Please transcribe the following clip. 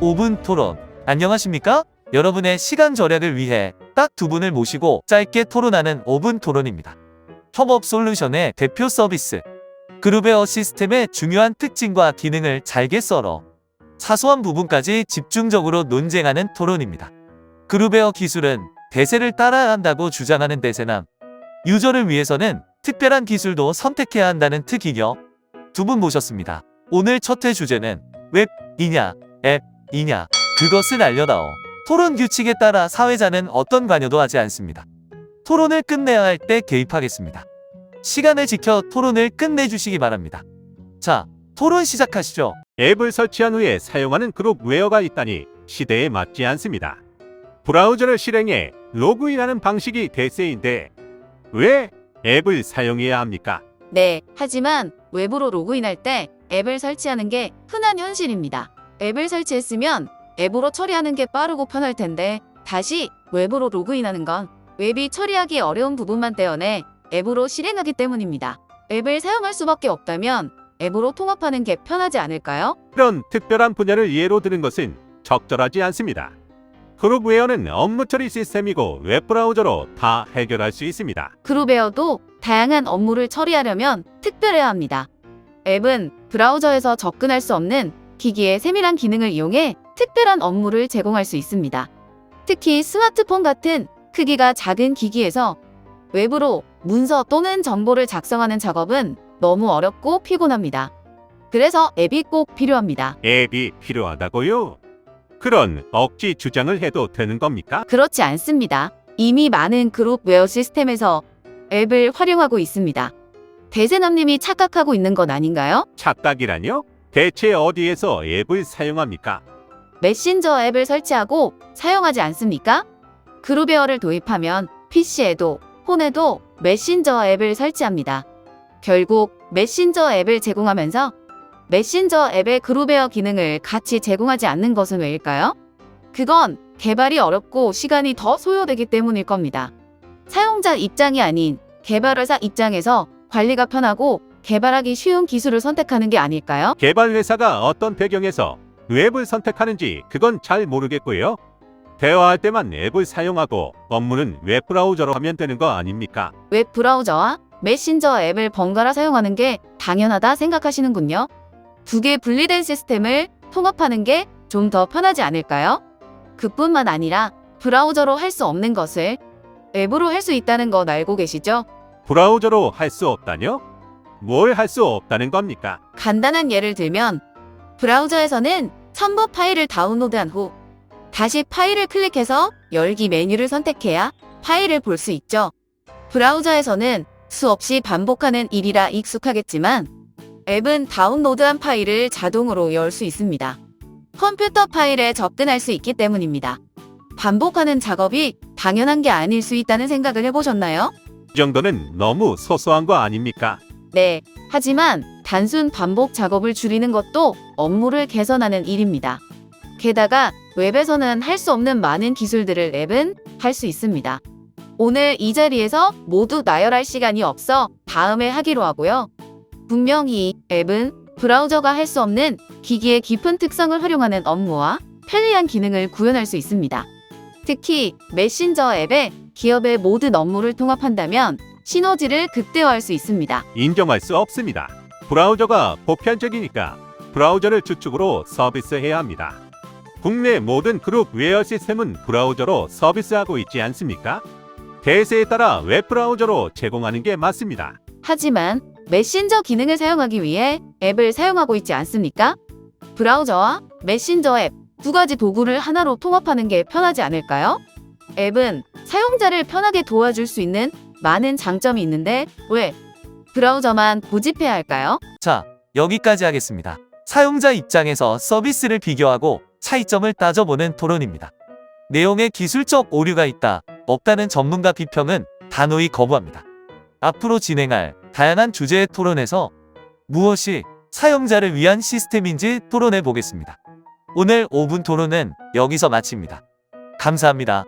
5분 토론. 안녕하십니까? 여러분의 시간 절약을 위해 딱 두 분을 모시고 짧게 토론하는 5분 토론입니다. 협업솔루션의 대표 서비스 그룹웨어 시스템의 중요한 특징과 기능을 잘게 썰어 사소한 부분까지 집중적으로 논쟁하는 토론입니다. 그룹웨어 기술은 대세를 따라야 한다고 주장하는 대세남, 유저를 위해서는 특별한 기술도 선택해야 한다는 특이녀 두 분 모셨습니다. 오늘 첫 회 주제는 웹이냐 앱이냐 그것을 알려다오. 토론 규칙에 따라 사회자는 어떤 관여도 하지 않습니다. 토론을 끝내야 할 때 개입하겠습니다. 시간을 지켜 토론을 끝내주시기 바랍니다. 자, 토론 시작하시죠. 앱을 설치한 후에 사용하는 그룹웨어가 있다니 시대에 맞지 않습니다. 브라우저를 실행해 로그인하는 방식이 대세인데 왜 앱을 사용해야 합니까? 네, 하지만 웹으로 로그인할 때 앱을 설치하는 게 흔한 현실입니다. 앱을 설치했으면 앱으로 처리하는 게 빠르고 편할 텐데 다시 웹으로 로그인하는 건 웹이 처리하기 어려운 부분만 떼어내 앱으로 실행하기 때문입니다. 앱을 사용할 수밖에 없다면 앱으로 통합하는 게 편하지 않을까요? 이런 특별한 분야를 예로 드는 것은 적절하지 않습니다. 그룹웨어는 업무 처리 시스템이고 웹브라우저로 다 해결할 수 있습니다. 그룹웨어도 다양한 업무를 처리하려면 특별해야 합니다. 앱은 브라우저에서 접근할 수 없는 기기의 세밀한 기능을 이용해 특별한 업무를 제공할 수 있습니다. 특히 스마트폰 같은 크기가 작은 기기에서 웹으로 문서 또는 정보를 작성하는 작업은 너무 어렵고 피곤합니다. 그래서 앱이 꼭 필요합니다. 앱이 필요하다고요? 그런 억지 주장을 해도 되는 겁니까? 그렇지 않습니다. 이미 많은 그룹웨어 시스템에서 앱을 활용하고 있습니다. 대세남님이 착각하고 있는 건 아닌가요? 착각이라뇨? 대체 어디에서 앱을 사용합니까? 메신저 앱을 설치하고 사용하지 않습니까? 그룹웨어를 도입하면 PC에도 폰에도 메신저 앱을 설치합니다. 결국 메신저 앱을 제공하면서 메신저 앱의 그룹웨어 기능을 같이 제공하지 않는 것은 왜일까요? 그건 개발이 어렵고 시간이 더 소요되기 때문일 겁니다. 사용자 입장이 아닌 개발회사 입장에서 관리가 편하고 개발하기 쉬운 기술을 선택하는 게 아닐까요? 개발 회사가 어떤 배경에서 웹을 선택하는지 그건 잘 모르겠고요. 대화할 때만 앱을 사용하고 업무는 웹브라우저로 하면 되는 거 아닙니까? 웹브라우저와 메신저 앱을 번갈아 사용하는 게 당연하다 생각하시는군요. 두 개 분리된 시스템을 통합하는 게 좀 더 편하지 않을까요? 그뿐만 아니라 브라우저로 할 수 없는 것을 앱으로 할 수 있다는 건 알고 계시죠? 브라우저로 할 수 없다뇨? 뭘 할 수 없다는 겁니까? 간단한 예를 들면 브라우저에서는 첨부 파일을 다운로드한 후 다시 파일을 클릭해서 열기 메뉴를 선택해야 파일을 볼 수 있죠. 브라우저에서는 수없이 반복하는 일이라 익숙하겠지만 앱은 다운로드한 파일을 자동으로 열 수 있습니다. 컴퓨터 파일에 접근할 수 있기 때문입니다. 반복하는 작업이 당연한 게 아닐 수 있다는 생각을 해보셨나요? 이 정도는 너무 소소한 거 아닙니까? 네, 하지만 단순 반복 작업을 줄이는 것도 업무를 개선하는 일입니다. 게다가 웹에서는 할 수 없는 많은 기술들을 앱은 할 수 있습니다. 오늘 이 자리에서 모두 나열할 시간이 없어 다음에 하기로 하고요. 분명히 앱은 브라우저가 할 수 없는 기기의 깊은 특성을 활용하는 업무와 편리한 기능을 구현할 수 있습니다. 특히 메신저 앱에 기업의 모든 업무를 통합한다면 시너지를 극대화할 수 있습니다. 인정할 수 없습니다. 브라우저가 보편적이니까 브라우저를 주축으로 서비스해야 합니다. 국내 모든 그룹웨어 시스템은 브라우저로 서비스하고 있지 않습니까? 대세에 따라 웹브라우저로 제공하는 게 맞습니다. 하지만 메신저 기능을 사용하기 위해 앱을 사용하고 있지 않습니까? 브라우저와 메신저 앱 두 가지 도구를 하나로 통합하는 게 편하지 않을까요? 앱은 사용자를 편하게 도와줄 수 있는 많은 장점이 있는데 왜 브라우저만 고집해야 할까요? 자, 여기까지 하겠습니다. 사용자 입장에서 서비스를 비교하고 차이점을 따져보는 토론입니다. 내용에 기술적 오류가 있다, 없다는 전문가 비평은 단호히 거부합니다. 앞으로 진행할 다양한 주제의 토론에서 무엇이 사용자를 위한 시스템인지 토론해 보겠습니다. 오늘 5분 토론은 여기서 마칩니다. 감사합니다.